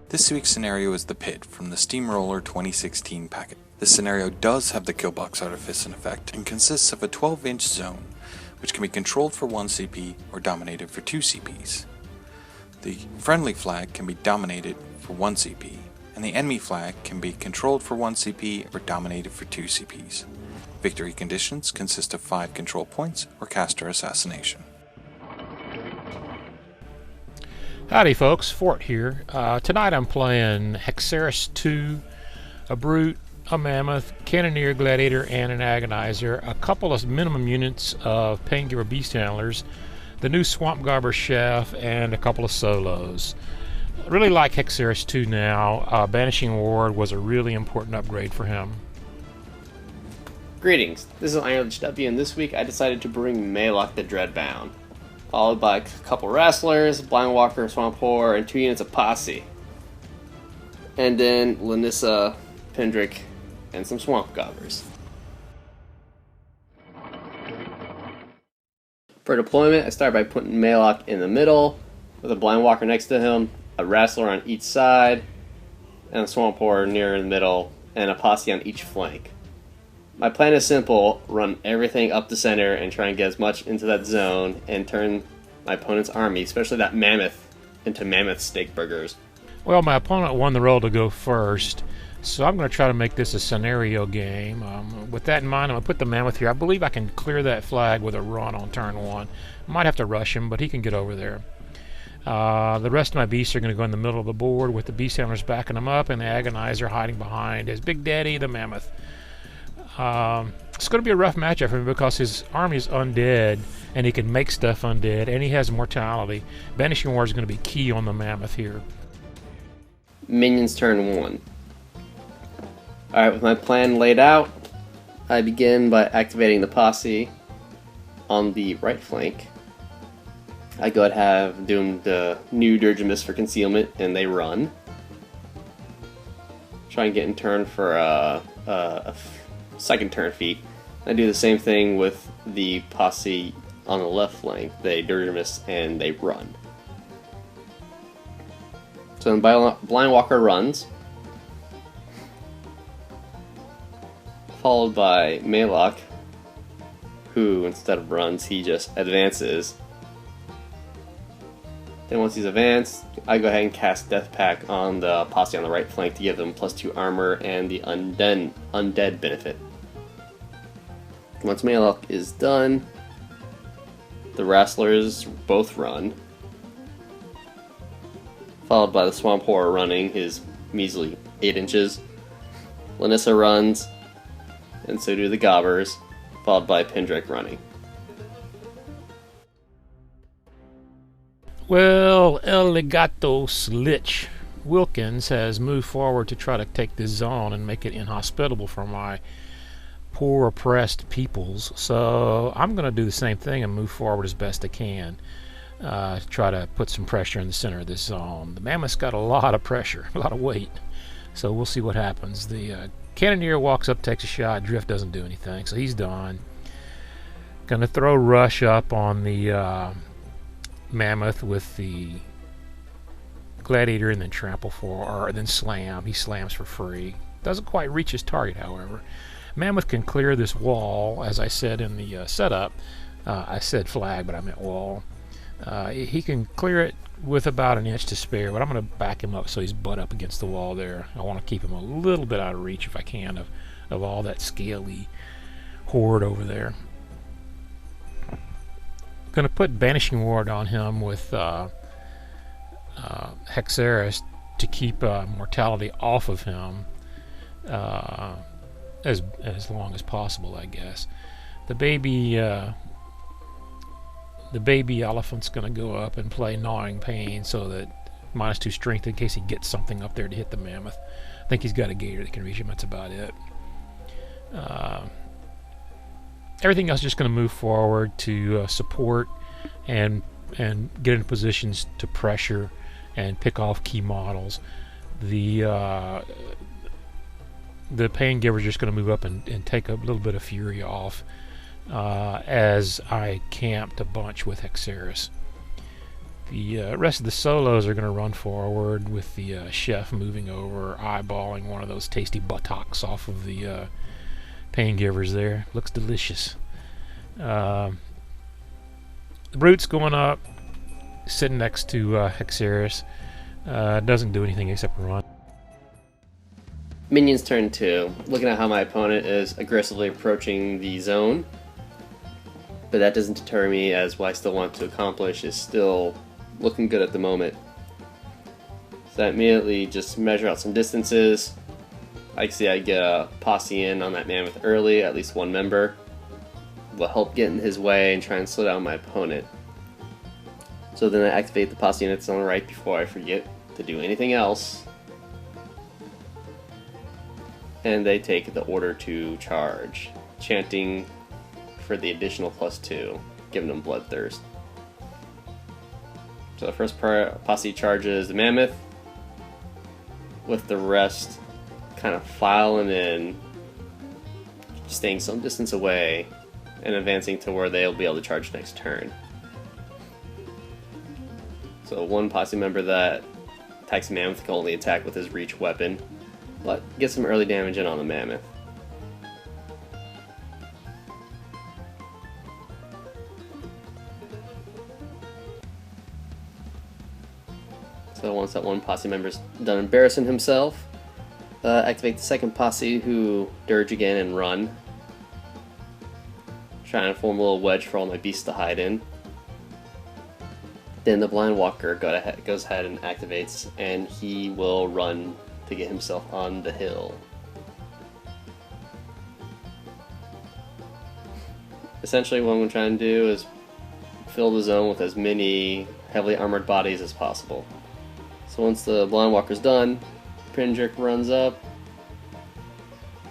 This week's scenario is the Pit from the Steamroller 2016 packet. This scenario does have the Killbox Artifice in effect and consists of a 12-inch zone, which can be controlled for 1 CP or dominated for 2 CPs. The friendly flag can be dominated for 1 CP, and the enemy flag can be controlled for 1 CP or dominated for 2 CPs. Victory conditions consist of 5 control points or caster assassination. Howdy folks, Fort here. Tonight I'm playing Hexeris 2, a Brute, a Mammoth, Cannoneer, Gladiator, and an Agonizer, a couple of minimum units of Paingiver Beast Handlers, the new Swamp Gobber Chef, and a couple of solos. I really like Hexeris 2 now. Banishing Ward was a really important upgrade for him. Greetings, this is Iron Lich W, and this week I decided to bring Maelok the Dreadbound, followed by a couple Wrestlers, Blind Walker, Swamp Horror, and 2 units of Posse. And then Lanyssa, Pendrake, and some Swamp Gobbers. For deployment, I start by putting Maelok in the middle, with a Blind Walker next to him, a Wrestler on each side, and a Swamp Horror near in the middle, and a Posse on each flank. My plan is simple: run everything up the center and try and get as much into that zone and turn my opponent's army, especially that Mammoth, into Mammoth steak burgers. Well, my opponent won the roll to go first, so I'm going to try to make this a scenario game. With that in mind, I'm going to put the Mammoth here. I believe I can clear that flag with a run on turn 1. Might have to rush him, but he can get over there. The rest of my beasts are going to go in the middle of the board with the Beast Handlers backing them up and the Agonizer hiding behind his Big Daddy, the Mammoth. It's going to be a rough matchup for him because his army is undead and he can make stuff undead and he has mortality. Banishing Ward is going to be key on the Mammoth here. Minions turn 1. Alright, with my plan laid out, I begin by activating the Posse on the right flank. I go ahead and have doomed the new Dirge of Mist for concealment, and they run. Try and get in turn for a second turn feat. I do the same thing with the Posse on the left flank. They Dirge of Mist and they run. So then Blind Walker runs, followed by Maelok, who instead of runs, he just advances. Then once he's advanced, I go ahead and cast Death Pact on the Posse on the right flank to give them +2 armor and the undead benefit. Once Maelok is done, the Wrestlers both run, followed by the Swamp Horror running his measly 8 inches. Lanyssa runs, and so do the Gobbers, followed by Pendrake running. Well, El Legatos Lich Wilkins has moved forward to try to take this zone and make it inhospitable for my poor oppressed peoples. So I'm going to do the same thing and move forward as best I can. Try to put some pressure in the center of this zone. The Mammoth's got a lot of pressure, a lot of weight. So we'll see what happens. The Cannoneer walks up, takes a shot. Drift doesn't do anything, so he's done. Gonna throw Rush up on the Mammoth with the Gladiator and then trample or then slam. He slams for free. Doesn't quite reach his target, however. Mammoth can clear this wall, as I said in the setup. I said flag, but I meant wall. He can clear it with about 1 inch to spare, but I'm going to back him up so he's butt up against the wall there. I want to keep him a little bit out of reach if I can of all that scaly horde over there. Going to put Banishing Ward on him with Hexeris to keep mortality off of him as long as possible, I guess. The baby elephant's going to go up and play Gnawing Pain so that -2 strength in case he gets something up there to hit the Mammoth. I think he's got a Gator that can reach him. That's about it. Everything else is just going to move forward to support and get into positions to pressure and pick off key models. The Paingiver is just going to move up and take a little bit of fury off as I camped a bunch with Hexeris. The rest of the solos are going to run forward with the chef moving over, eyeballing one of those tasty buttocks off of the Paingivers there. Looks delicious. The Brute's going up, sitting next to Hexeris. Doesn't do anything except run. Minions turn 2. Looking at how my opponent is aggressively approaching the zone. But that doesn't deter me, as what I still want to accomplish is still looking good at the moment. So I immediately just measure out some distances. I see I get a Posse in on that Mammoth early, at least one member. Will help get in his way and try and slow down my opponent. So then I activate the Posse units on the right before I forget to do anything else. And they take the order to charge, chanting for the additional +2, giving them Bloodthirst. So the first Posse charges the Mammoth, with the rest kind of filing in, staying some distance away, and advancing to where they'll be able to charge next turn. So one Posse member that attacks the Mammoth can only attack with his reach weapon, but get some early damage in on the Mammoth. So once that one Posse member's done embarrassing himself, activate the second Posse, who dirge again and run. Trying to form a little wedge for all my beasts to hide in. Then the Blind Walker goes ahead and activates, and he will run to get himself on the hill. Essentially what I'm going to try and do is fill the zone with as many heavily armored bodies as possible. So once the Blind Walker's done, Pendrake runs up,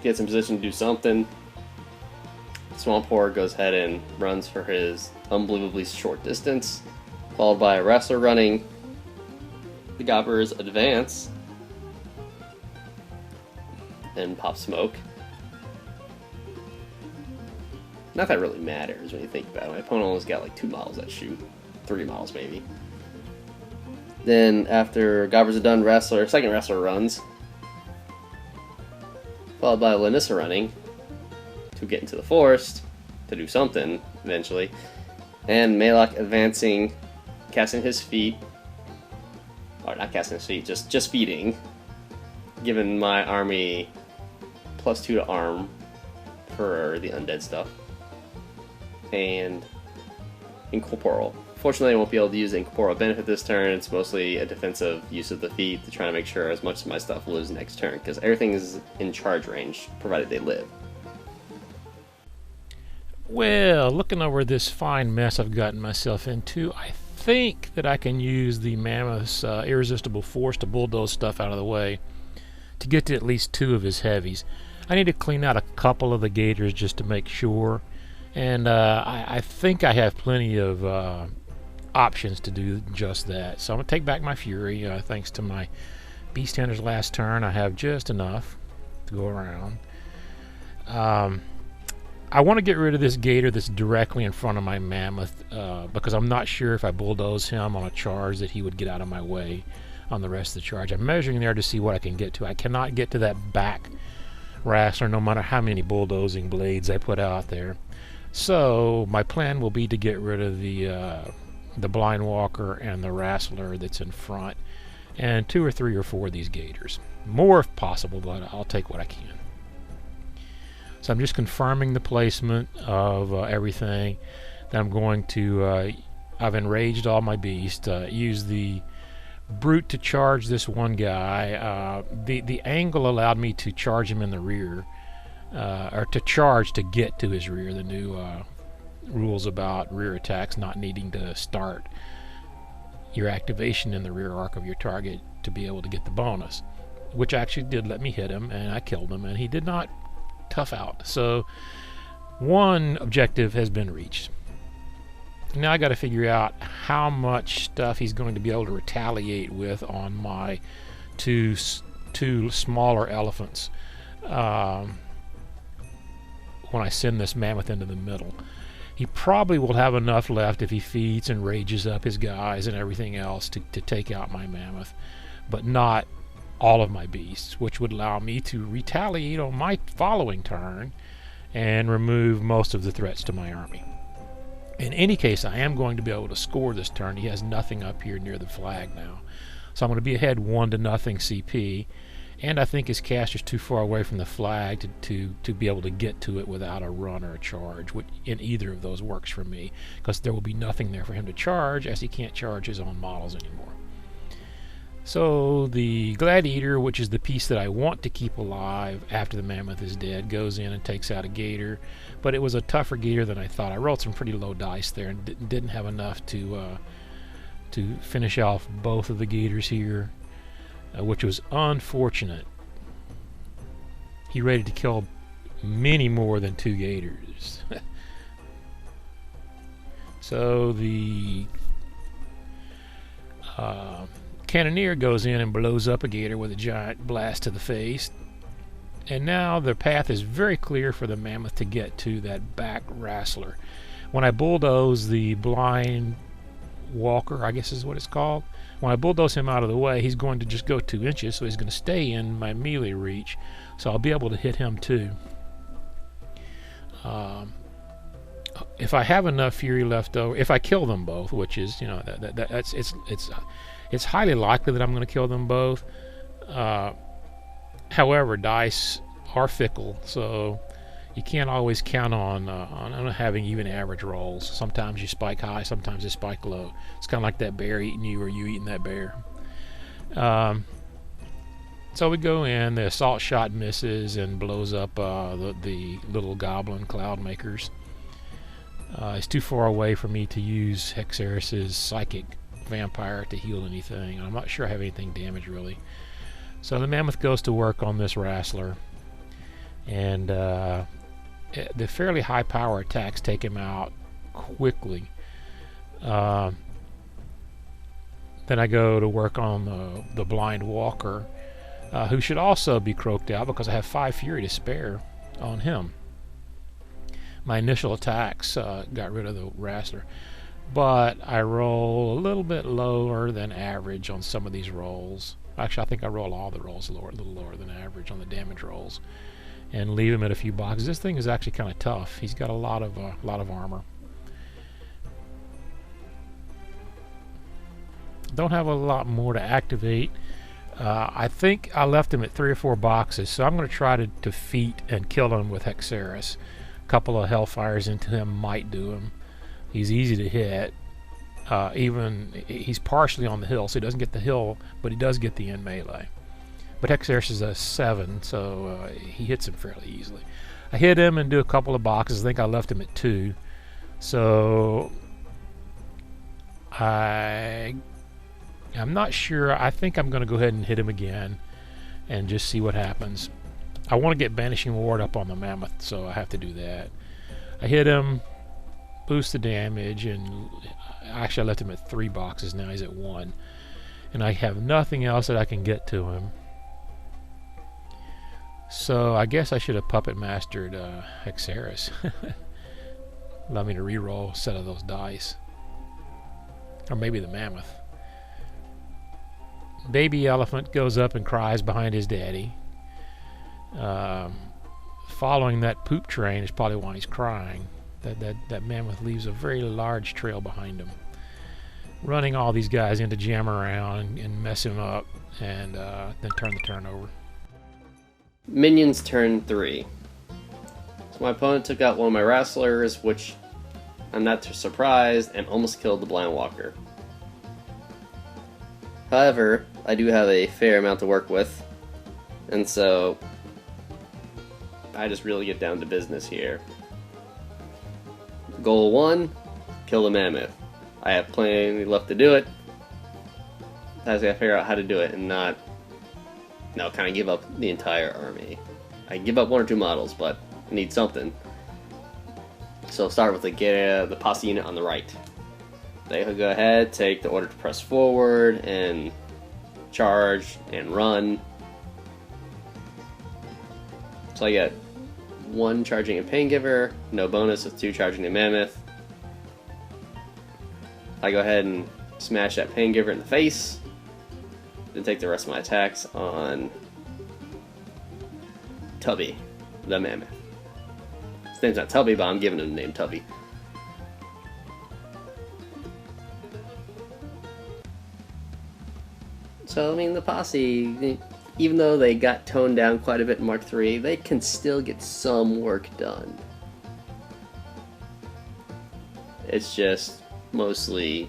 gets in position to do something. Swamp Horde goes ahead and runs for his unbelievably short distance, followed by a Wrestler running. The Gobbers advance and pop smoke. Not that really matters when you think about it. My opponent only's got like 2 models that shoot. 3 models maybe. Then after Gobbers are done, second Wrestler runs. Followed by Lanyssa running to get into the forest to do something eventually. And Maelok advancing, casting his feet. Or not casting his feet, just feeding. Giving my army +2 to arm for the undead stuff. And Incorporeal. Fortunately, I won't be able to use Incorporeal benefit this turn. It's mostly a defensive use of the feat to try to make sure as much of my stuff lives next turn, because everything is in charge range, provided they live. Well, looking over this fine mess I've gotten myself into, I think that I can use the Mammoth's irresistible force to bulldoze stuff out of the way to get to at least 2 of his heavies. I need to clean out a couple of the Gators just to make sure, and I think I have plenty of options to do just that. So I'm going to take back my Fury. Thanks to my Beast Hunter's last turn, I have just enough to go around. I want to get rid of this Gator that's directly in front of my Mammoth, because I'm not sure if I bulldoze him on a charge that he would get out of my way on the rest of the charge. I'm measuring there to see what I can get to. I cannot get to that back Wrastler no matter how many bulldozing blades I put out there. So my plan will be to get rid of the Blind Walker and the Wrastler that's in front, and 2 or 3 or 4 of these Gators. More if possible, but I'll take what I can. So I'm just confirming the placement of everything. Then I'm going to, I've enraged all my beasts, use the Brute to charge this one guy. The angle allowed me to charge him in the rear, or to charge to get to his rear. The new rules about rear attacks not needing to start your activation in the rear arc of your target to be able to get the bonus, which actually did let me hit him, and I killed him, and he did not tough out. So one objective has been reached. Now I got to figure out how much stuff he's going to be able to retaliate with on my two smaller elephants when I send this Mammoth into the middle. He probably will have enough left if he feeds and rages up his guys and everything else to take out my Mammoth, but not all of my beasts, which would allow me to retaliate on my following turn and remove most of the threats to my army. In any case, I am going to be able to score this turn. He has nothing up here near the flag now. So I'm going to be ahead 1-0 CP, and I think his caster's too far away from the flag to be able to get to it without a run or a charge, which in either of those works for me, because there will be nothing there for him to charge, as he can't charge his own models anymore. So the Gladiator, which is the piece that I want to keep alive after the Mammoth is dead, goes in and takes out a Gator, but it was a tougher Gator than I thought. I rolled some pretty low dice there and didn't have enough to finish off both of the Gators here, which was unfortunate. He ready to kill many more than 2 Gators. So the Cannoneer goes in and blows up a Gator with a giant blast to the face. And now the path is very clear for the Mammoth to get to that back Wrastler. When I bulldoze the blind walker, I guess is what it's called, when I bulldoze him out of the way, he's going to just go 2 inches, so he's going to stay in my melee reach, so I'll be able to hit him too. If I have enough fury left over, if I kill them both, which is, you know, it's highly likely that I'm going to kill them both. However, dice are fickle, so you can't always count on having even average rolls. Sometimes you spike high, sometimes you spike low. It's kind of like that bear eating you or you eating that bear. So we go in, the assault shot misses and blows up the little goblin cloud makers. It's too far away for me to use Hexeris' psychic vampire to heal anything. I'm not sure I have anything damaged really. So the Mammoth goes to work on this Wrastler, and the fairly high power attacks take him out quickly. Then I go to work on the blind walker, who should also be croaked out because I have 5 fury to spare on him. My initial attacks got rid of the Wrastler, but I roll a little bit lower than average on some of these rolls. Actually, I think I roll all the rolls a little lower than average on the damage rolls, and leave him at a few boxes. This thing is actually kind of tough. He's got a lot of armor. Don't have a lot more to activate. I think I left him at 3 or 4 boxes, so I'm going to try to defeat and kill him with Hexeris. A couple of Hellfires into him might do him. He's easy to hit. Even he's partially on the hill, so he doesn't get the hill, but he does get the end melee. But Hexeris is a 7, so he hits him fairly easily. I hit him and do a couple of boxes. I think I left him at 2. So I'm not sure. I think I'm going to go ahead and hit him again and just see what happens. I want to get Banishing Ward up on the Mammoth, so I have to do that. I hit him, boost the damage, and actually I left him at 3 boxes. Now he's at 1. And I have nothing else that I can get to him. So I guess I should have Puppet Mastered Hexeris. Allow me to reroll a set of those dice. Or maybe the Mammoth. Baby elephant goes up and cries behind his daddy. Following that poop train is probably why he's crying. That Mammoth leaves a very large trail behind him, running all these guys in to jam around and mess him up, and then turn the turn over. Minions turn 3. So my opponent took out one of my Wrestlers, which I'm not too surprised, and almost killed the Blind Walker. However, I do have a fair amount to work with, and so I just really get down to business here. Goal 1, kill the Mammoth. I have plenty left to do it. I just gotta figure out how to do it and not, kind of give up the entire army. I give up 1 or 2 models, but I need something. So I'll start with the Posse unit on the right. They will go ahead, take the order to press forward, and charge, and run. So I get 1 charging a Paingiver, no bonus with 2 charging a Mammoth. I go ahead and smash that Paingiver in the face. Then take the rest of my attacks on Tubby, the Mammoth. His name's not Tubby, but I'm giving him the name Tubby. So, I mean, the Posse, even though they got toned down quite a bit in Mark III, they can still get some work done. It's just mostly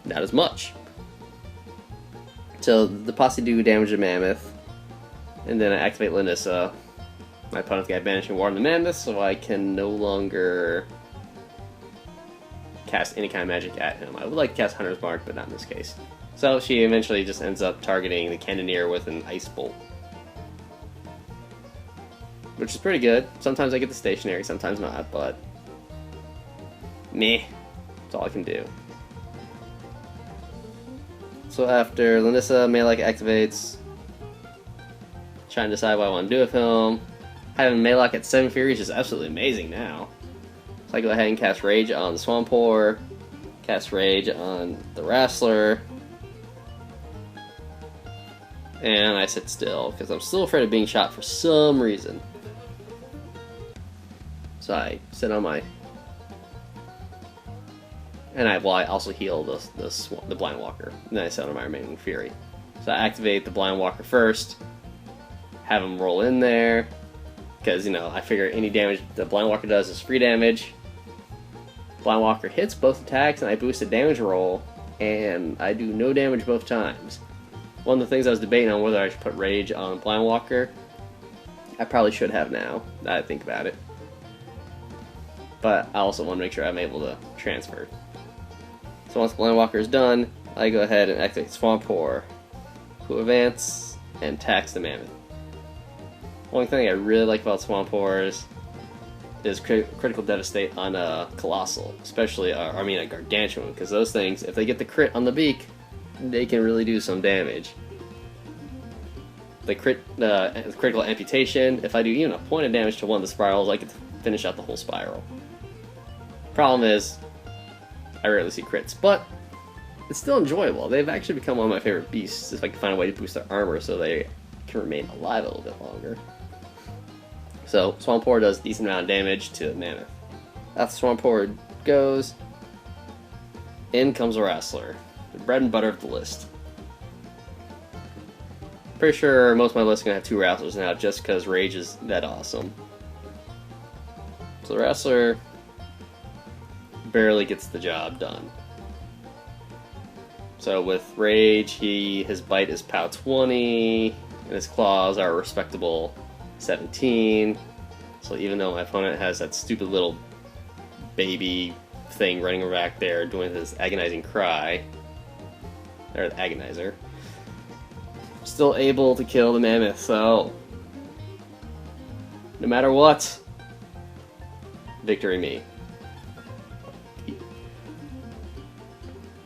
not as much. So the Posse do damage to Mammoth, and then I activate Lanyssa. My opponent's got Banishing Ward on the Mammoth, so I can no longer cast any kind of magic at him. I would like to cast Hunter's Mark, but not in this case. So she eventually just ends up targeting the Cannoneer with an Ice Bolt, which is pretty good. Sometimes I get the stationary, sometimes not, but meh, that's all I can do. So after Lanyssa, Maelok activates, trying to decide what I want to do with him. Having Maelok at 7 Fury is just absolutely amazing now. So I go ahead and cast Rage on the Swampor, cast Rage on the Wrastler, and I sit still because I'm still afraid of being shot for some reason. So I sit on my, and I also heal the Blind Walker, and then I sit on my remaining Fury. So I activate the Blind Walker first, have him roll in there, because, you know, I figure any damage the Blind Walker does is free damage. Blind Walker hits both attacks, and I boost the damage roll, and I do no damage both times. One of the things I was debating on whether I should put Rage on Blind Walker. I probably should have now, that I think about it. But I also want to make sure I'm able to transfer. So once Blind Walker is done, I go ahead and activate Swampor, who advance and tax the Mammoth. One thing I really like about Swampors is critical devastate on a Colossal, especially a Gargantuan, because those things, if they get the crit on the beak, they can really do some damage. The critical amputation, if I do even a point of damage to one of the spirals, I get to finish out the whole spiral. Problem is, I rarely see crits, but it's still enjoyable. They've actually become one of my favorite beasts if I can find a way to boost their armor so they can remain alive a little bit longer. So, Swampor does a decent amount of damage to the Mammoth. After Swampor goes, in comes a Wrastler. The bread and butter of the list. Pretty sure most of my list is going to have 2 Wrestlers now, just because Rage is that awesome. So the Wrastler barely gets the job done. So with Rage, his bite is POW 20, and his claws are a respectable 17. So even though my opponent has that stupid little baby thing running back there doing his agonizing cry, or the Agonizer, still able to kill the Mammoth, so no matter what, victory me.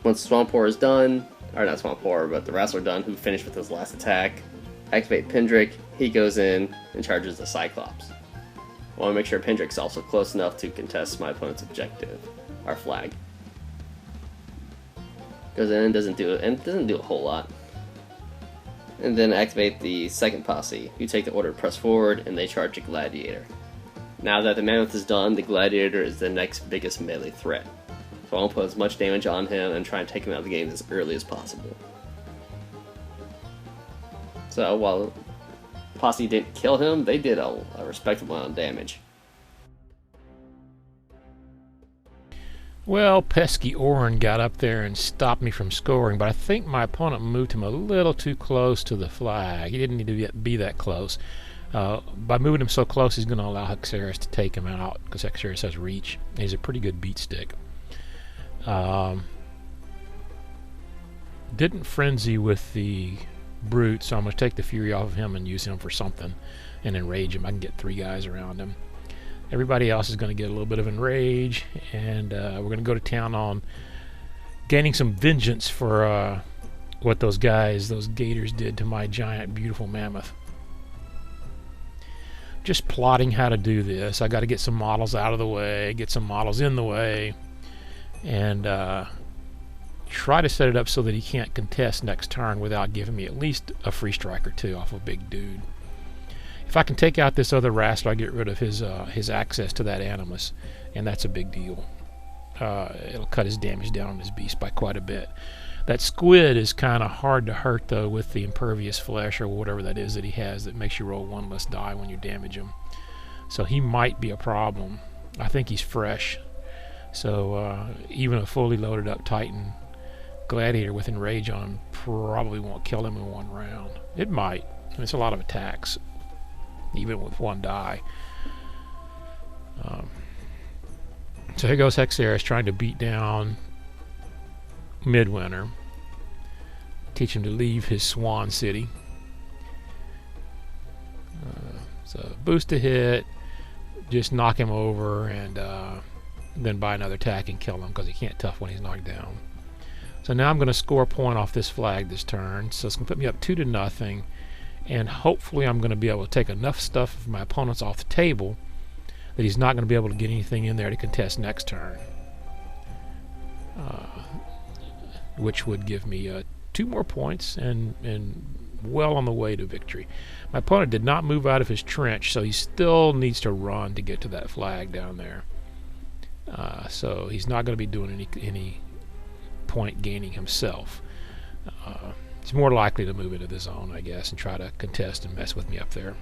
Once Swampor is done, or not Swampor, but the Wrastler done, who finished with his last attack, activate Pendrake, he goes in and charges the Cyclops. I want to make sure Pendrake's also close enough to contest my opponent's objective, our flag. Goes in, doesn't do a whole lot. And then activate the second Posse, who take the order to press forward, and they charge a Gladiator. Now that the Mammoth is done, the Gladiator is the next biggest melee threat. So I want to put as much damage on him and try and take him out of the game as early as possible. So while Posse didn't kill him, they did a respectable amount of damage. Well, pesky Orin got up there and stopped me from scoring, but I think my opponent moved him a little too close to the flag. He didn't need to be that close. By moving him so close, he's going to allow Hexeris to take him out, because Hexeris has reach. He's a pretty good beat stick. Didn't frenzy with the Brute, so I'm going to take the Fury off of him and use him for something, and enrage him. I can get 3 guys around him. Everybody else is going to get a little bit of enrage, and we're going to go to town on gaining some vengeance for what those gators did to my giant, beautiful Mammoth. Just plotting how to do this. I got to get some models out of the way, get some models in the way, and try to set it up so that he can't contest next turn without giving me at least a free strike or two off a big dude. If I can take out this other Wrastler, I get rid of his access to that Animus, and that's a big deal. It'll cut his damage down on his beast by quite a bit. That squid is kind of hard to hurt, though, with the impervious flesh or whatever that is that he has that makes you roll one less die when you damage him. So he might be a problem. I think he's fresh. So even a fully loaded up Titan Gladiator with Enrage on him probably won't kill him in one round. It might. It's a lot of attacks, even with one die. So here goes Hexeris trying to beat down Midwinter. Teach him to leave his Swan City. So boost a hit, just knock him over, and then buy another attack and kill him because he can't tough when he's knocked down. So now I'm going to score a point off this flag this turn. So it's going to put me up 2-0, and hopefully I'm going to be able to take enough stuff of my opponents off the table that he's not going to be able to get anything in there to contest next turn, which would give me 2 more points and well on the way to victory. My opponent did not move out of his trench, so he still needs to run to get to that flag down there. So he's not going to be doing any point gaining himself. He's more likely to move into the zone, I guess, and try to contest and mess with me up there.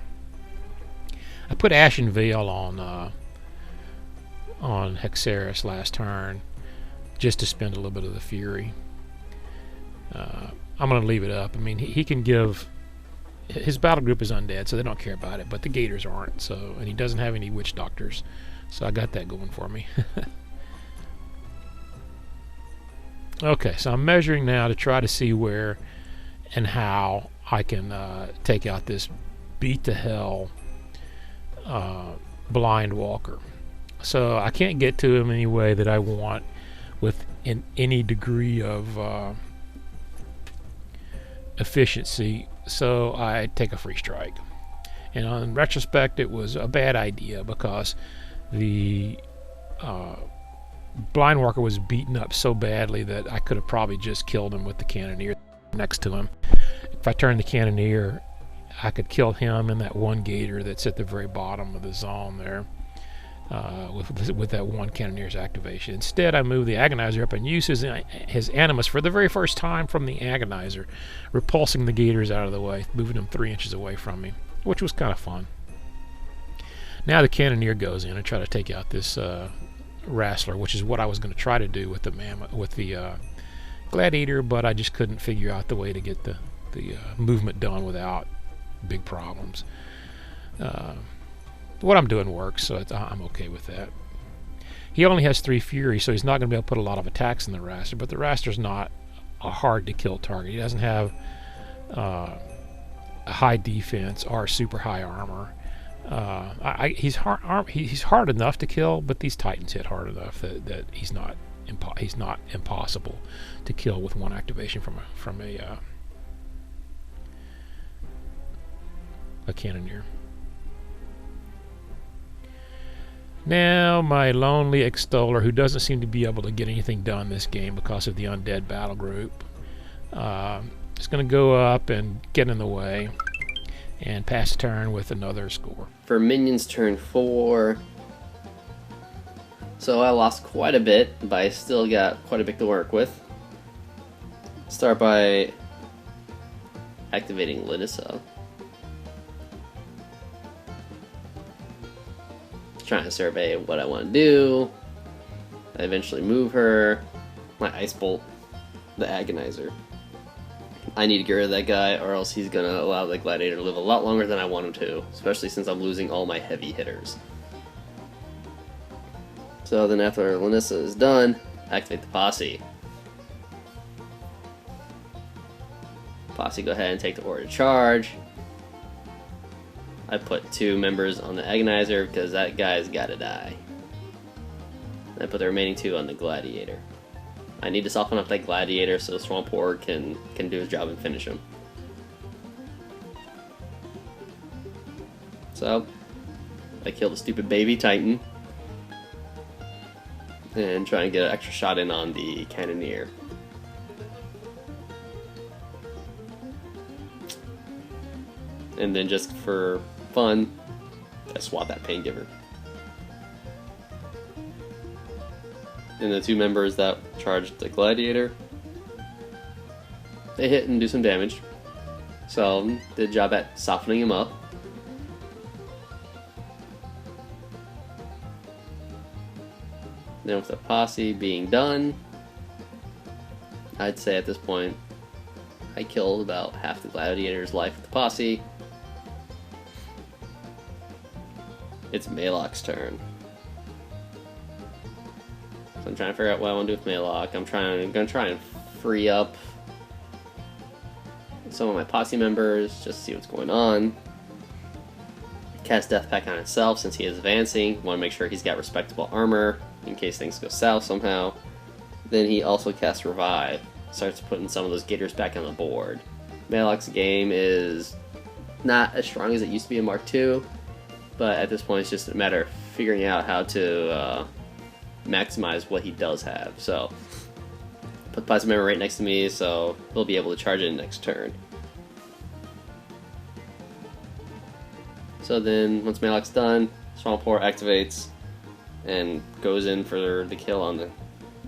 I put Ashen Veil on Hexeris last turn just to spend a little bit of the fury. I'm going to leave it up. I mean, he can give... His battle group is undead, so they don't care about it, but the Gators aren't, so, and he doesn't have any Witch Doctors, so I got that going for me. Okay, so I'm measuring now to try to see where and how I can take out this beat-to-hell Blind Walker. So I can't get to him any way that I want with any degree of efficiency, so I take a free strike. And in retrospect, it was a bad idea because the Blind Walker was beaten up so badly that I could have probably just killed him with the Cannoneer next to him. If I turned the Cannoneer, I could kill him and that one Gator that's at the very bottom of the zone there with that one Cannoneer's activation. Instead, I move the Agonizer up and use his Animus for the very first time from the Agonizer, repulsing the Gators out of the way, moving them 3 inches away from me, which was kind of fun. Now the Cannoneer goes in and try to take out this Wrastler, which is what I was going to try to do with the Mammoth, with the Gladiator, but I just couldn't figure out the way to get the movement done without big problems. What I'm doing works, so I'm okay with that. He only has 3 Fury, so he's not going to be able to put a lot of attacks in the Wrastler, but the Wrastler's not a hard-to-kill target. He doesn't have a high defense or super high armor. He's hard enough to kill, but these Titans hit hard enough that he's not impossible to kill with one activation from a Cannoneer. Now my lonely Extoller, who doesn't seem to be able to get anything done this game because of the undead battle group, is going to go up and get in the way and pass a turn with another score. For minions turn 4, so I lost quite a bit, but I still got quite a bit to work with. Start by activating Lanyssa. Trying to survey what I want to do. I eventually move her. My Ice Bolt, the Agonizer. I need to get rid of that guy, or else he's going to allow the Gladiator to live a lot longer than I want him to, especially since I'm losing all my heavy hitters. So then after Lanyssa is done, activate the Posse. Posse, go ahead and take the order to charge. I put 2 members on the Agonizer because that guy's gotta die. And I put the remaining 2 on the Gladiator. I need to soften up that Gladiator so Swamp Horde can do his job and finish him. So, I kill the stupid baby Titan. and try and get an extra shot in on the Cannoneer. And then just for fun, I swat that Paingiver. And the two members that charged the Gladiator, they hit and do some damage. So, did a job at softening him up. Then with the Posse being done, I'd say at this point, I killed about half the Gladiator's life with the Posse. It's Maelok's turn. So I'm trying to figure out what I want to do with Maelok. I'm gonna try and free up some of my Posse members, just to see what's going on. Cast Death Pact on himself since he is advancing. Want to make sure he's got respectable armor in case things go south somehow. Then he also casts Revive. Starts putting some of those gators back on the board. Maelok's game is not as strong as it used to be in Mark II, but at this point it's just a matter of figuring out how to maximize what he does have. So, put the Posse member right next to me so he'll be able to charge it next turn. So then, once Maelok's done, Swamp Pour activates and goes in for the kill on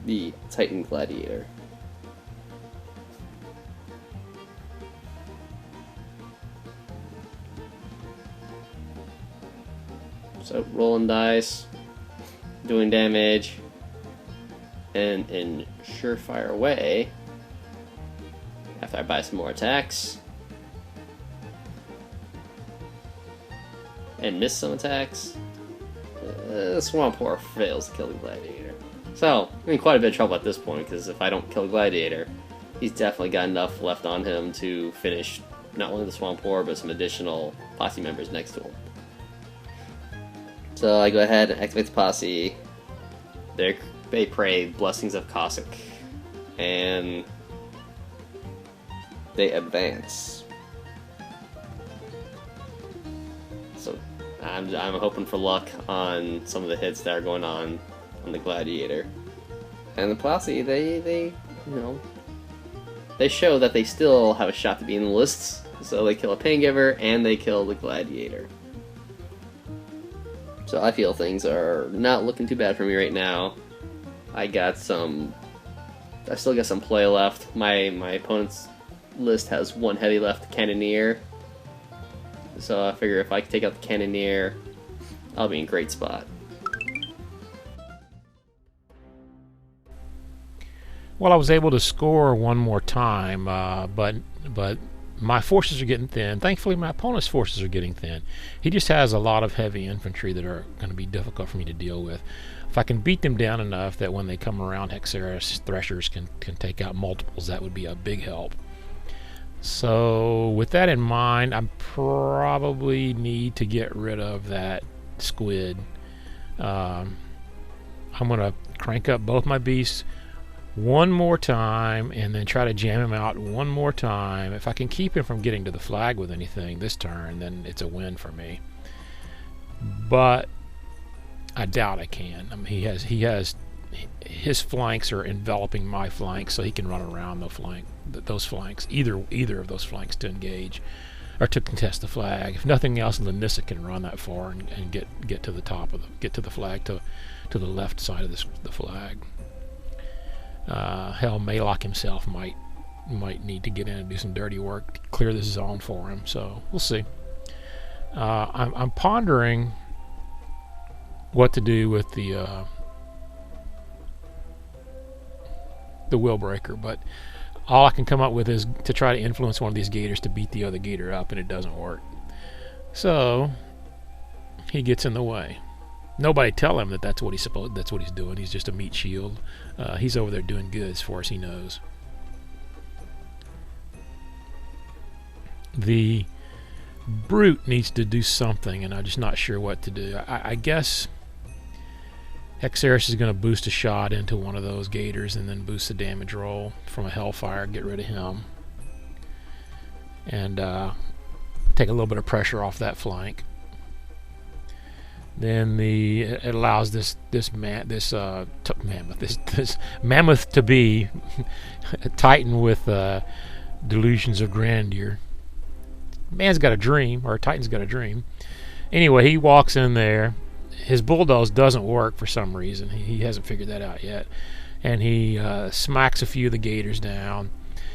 the Titan Gladiator. So, rolling dice, doing damage, and in surefire way, after I buy some more attacks, and miss some attacks, Swamp Pour fails to kill the Gladiator. So, I'm in quite a bit of trouble at this point, because if I don't kill the Gladiator, he's definitely got enough left on him to finish not only the Swamp Pour, but some additional Posse members next to him. So I go ahead and activate the Posse. They pray Blessings of Cossack, and they advance. So I'm hoping for luck on some of the hits that are going on the Gladiator. And the Posse, they show that they still have a shot to be in the lists. So they kill a Paingiver and they kill the Gladiator. So I feel things are not looking too bad for me right now. I still got some play left. My opponent's list has one heavy left, Cannoneer. So I figure if I can take out the Cannoneer, I'll be in a great spot. Well, I was able to score one more time, but my forces are getting thin. Thankfully, my opponent's forces are getting thin. He just has a lot of heavy infantry that are going to be difficult for me to deal with. If I can beat them down enough that when they come around, Hexeris Threshers can take out multiples, that would be a big help. So with that in mind, I probably need to get rid of that squid. I'm going to crank up both my beasts one more time and then try to jam him out one more time. If I can keep him from getting to the flag with anything this turn, then it's a win for me. But I doubt I can. I mean, he has his flanks are enveloping my flanks, so he can run around those flanks, either of those flanks to engage or to contest the flag. If nothing else, Lanyssa can run that far and get to the top of get to the flag to the left side of the flag. Hell, Maelok himself might need to get in and do some dirty work to clear this zone for him. So we'll see. I'm pondering what to do with the Willbreaker, but all I can come up with is to try to influence one of these gators to beat the other gator up, and it doesn't work. So he gets in the way. Nobody tell him that's what he's doing. He's just a meat shield. He's over there doing good as far as he knows. The Brute needs to do something, and I'm just not sure what to do. I guess Hexeris is going to boost a shot into one of those gators and then boost the damage roll from a Hellfire, get rid of him, and take a little bit of pressure off that flank. then it allows this mammoth to be a titan with delusions of grandeur. Man's got a dream, or a titan's got a dream. Anyway, he walks in there. His bulldoze doesn't work for some reason. He hasn't figured that out yet. And he smacks a few of the gators down.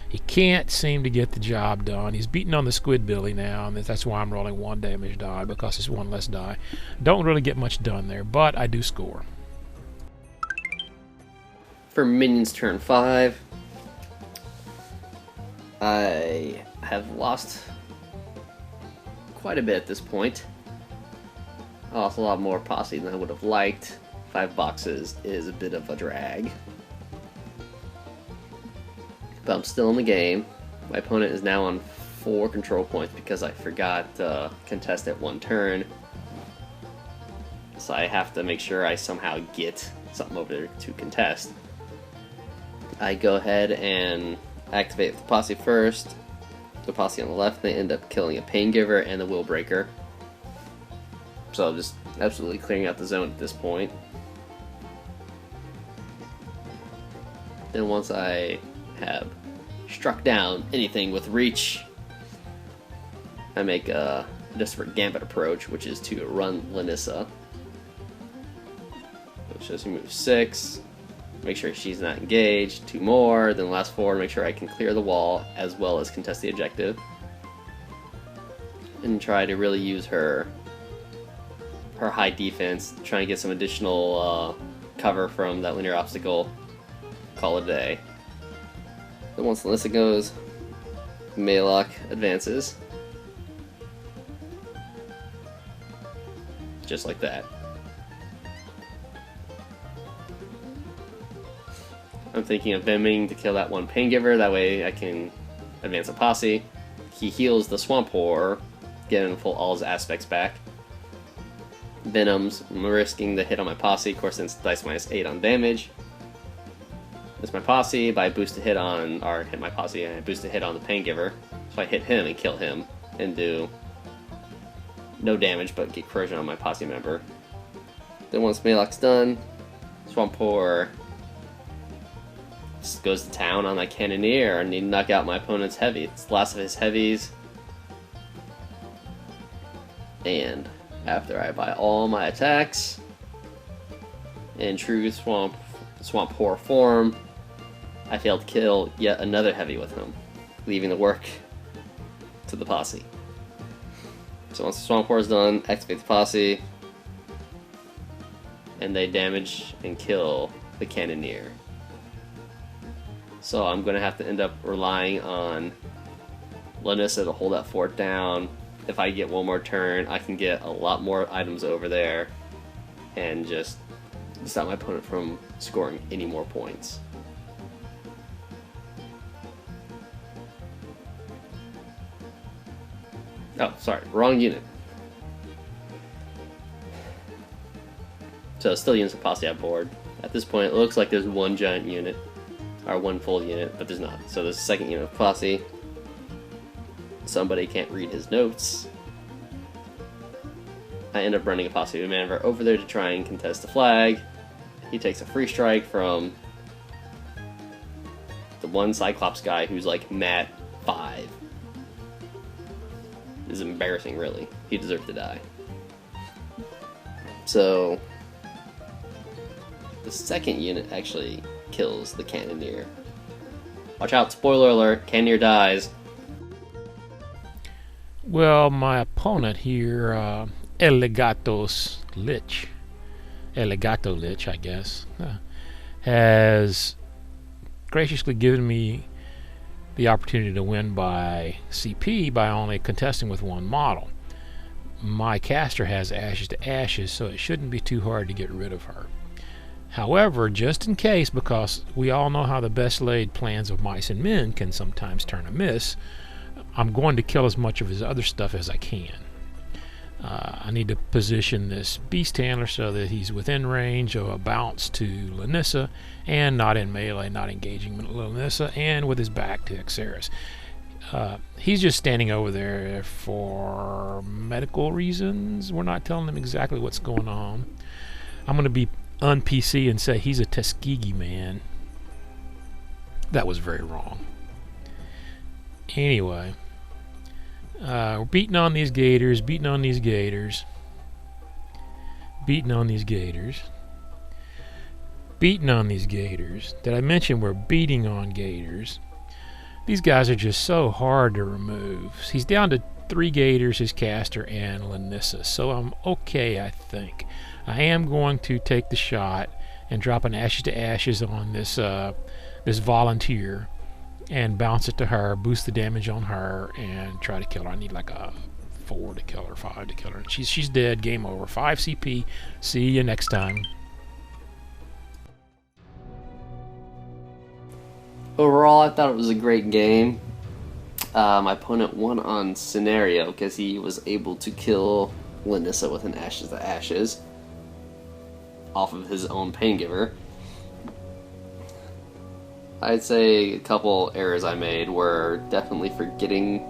He can't seem to get the job done. He's beating on the Squidbilly now, and that's why I'm rolling 1 damage die, because it's 1 less die. Don't really get much done there, but I do score. For minions turn 5, I have lost quite a bit at this point. I lost a lot more Posse than I would have liked. 5 boxes is a bit of a drag. But I'm still in the game. My opponent is now on 4 control points because I forgot contest at 1 turn. So I have to make sure I somehow get something over there to contest. I go ahead and activate the Posse first. The Posse on the left, they end up killing a Paingiver and the Willbreaker. So just absolutely clearing out the zone at this point. Then once I have struck down anything with reach, I make a desperate gambit approach, which is to run Lanyssa. Which is move 6, make sure she's not engaged, 2 more, then last 4, make sure I can clear the wall as well as contest the objective. And try to really use her high defense, try and get some additional cover from that linear obstacle. Call it a day. Then once Lanyssa goes, Maelok advances. Just like that. I'm thinking of Vemming to kill that 1 Paingiver, that way I can advance a Posse. He heals the Swamp Horror, getting full all his aspects back. Venoms, I'm risking the hit on my Posse, of course, since dice -8 on damage. It's my Posse, but I boost a hit on, or hit my Posse, and I boost a hit on the Paingiver. So I hit him and kill him, and do no damage, but get corrosion on my Posse member. Then once Maelok's done, Swamp Horror just goes to town on that Cannoneer, and need to knock out my opponent's heavy. It's the last of his heavies. And after I buy all my attacks, in true Swamp Horror form, I failed to kill yet another heavy with him, leaving the work to the Posse. So once the Swamp Horror is done, activate the Posse, and they damage and kill the Cannoneer. So I'm going to have to end up relying on Lanyssa to hold that fort down. If I get 1 more turn, I can get a lot more items over there and just stop my opponent from scoring any more points. Oh, sorry, wrong unit. So still units of Posse on board. At this point, it looks like there's 1 giant unit, or 1 full unit, but there's not. So there's a 2nd unit of Posse. Somebody can't read his notes. I end up running a Posse Manaver over there to try and contest the flag. He takes a free strike from the 1 Cyclops guy who's like Mat 5. This is embarrassing, really. He deserved to die. So the 2nd unit actually kills the Cannoneer. Watch out, spoiler alert, Cannoneer dies. Well, my opponent here, Elegato Lich, I guess, has graciously given me the opportunity to win by CP by only contesting with 1 model. My caster has Ashes to Ashes, so it shouldn't be too hard to get rid of her. However, just in case, because we all know how the best laid plans of mice and men can sometimes turn amiss, I'm going to kill as much of his other stuff as I can. I need to position this Beast Handler so that he's within range of a bounce to Lanyssa, and not in melee, not engaging Lanyssa, and with his back to Hexeris. He's just standing over there for medical reasons. We're not telling him exactly what's going on. I'm going to be un-PC and say he's a Tuskegee man. That was very wrong. Anyway, we're beating on these gators, beating on these gators, beating on these gators, beating on these gators. Did I mention we're beating on gators? These guys are just so hard to remove. He's down to 3 gators, his caster, and Lanyssa, so I'm okay, I think. I am going to take the shot and drop an Ashes to Ashes on this this volunteer and bounce it to her, boost the damage on her, and try to kill her. I need like a 4 to kill her, 5 to kill her. She's dead. Game over. 5 CP. See you next time. Overall, I thought it was a great game. My opponent won on scenario because he was able to kill Lanyssa with an Ashes to Ashes off of his own Paingiver. I'd say a couple errors I made were definitely forgetting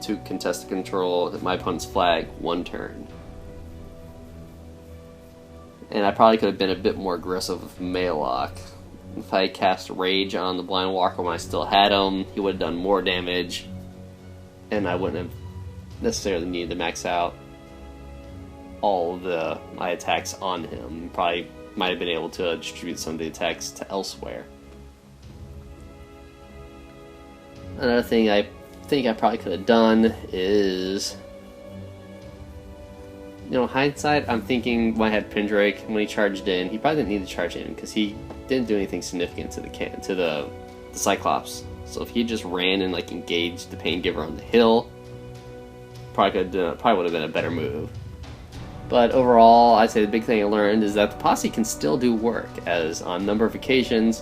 to contested control my opponent's flag 1 turn. And I probably could have been a bit more aggressive with Maelok. If I cast Rage on the Blind Walker when I still had him, he would have done more damage, and I wouldn't have necessarily needed to max out all of my attacks on him. Probably might have been able to distribute some of the attacks to elsewhere. Another thing I think I probably could have done is, hindsight, I'm thinking when I had Pendrake, when he charged in, he probably didn't need to charge in because he didn't do anything significant to the Cyclops. So if he just ran and engaged the Paingiver on the hill, probably would have been a better move. But overall, I'd say the big thing I learned is that the Posse can still do work, as on a number of occasions,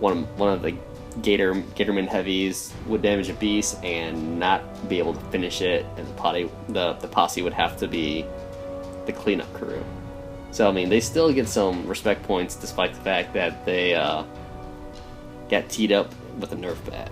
one of the Gatorman heavies would damage a beast and not be able to finish it, and the Posse would have to be the cleanup crew. So, they still get some respect points despite the fact that they got teed up with a nerf bat.